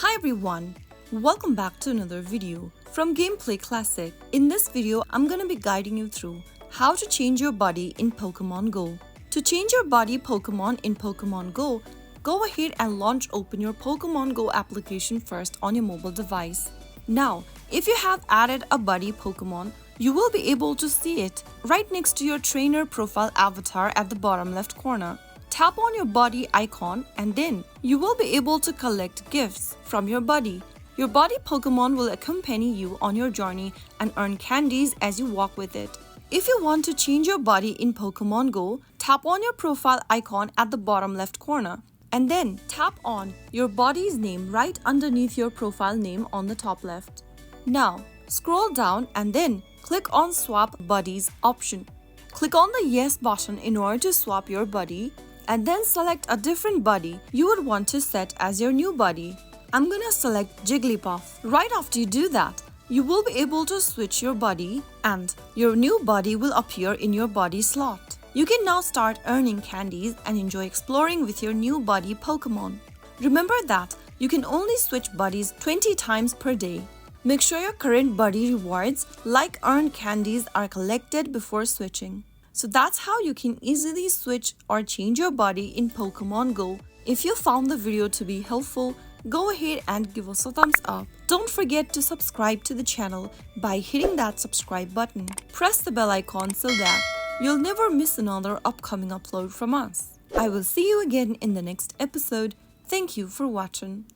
Hi everyone, welcome back to another video from Gameplay Classic. In this video, I'm gonna be guiding you through how to change your body in Pokemon GO. To change your body Pokemon in Pokemon GO, go ahead and open your Pokemon GO application first on your mobile device. Now, if you have added a buddy Pokemon, you will be able to see it right next to your trainer profile avatar at the bottom left corner. Tap on your buddy icon and then you will be able to collect gifts from your buddy. Your buddy Pokemon will accompany you on your journey and earn candies as you walk with it. If you want to change your body in Pokemon GO, tap on your profile icon at the bottom left corner and then tap on your body's name right underneath your profile name on the top left. Now, scroll down and then click on Swap Buddies option. Click on the Yes button in order to swap your buddy and then select a different buddy you would want to set as your new buddy. I'm gonna select Jigglypuff. Right after you do that, you will be able to switch your buddy and your new buddy will appear in your buddy slot. You can now start earning candies and enjoy exploring with your new buddy Pokemon. Remember that you can only switch buddies 20 times per day. Make sure your current buddy rewards like earned candies are collected before switching. So that's how you can easily switch or change your body in Pokemon GO. If you found the video to be helpful, go ahead and give us a thumbs up. Don't forget to subscribe to the channel by hitting that subscribe button. Press the bell icon so that you'll never miss another upcoming upload from us. I will see you again in the next episode. Thank you for watching.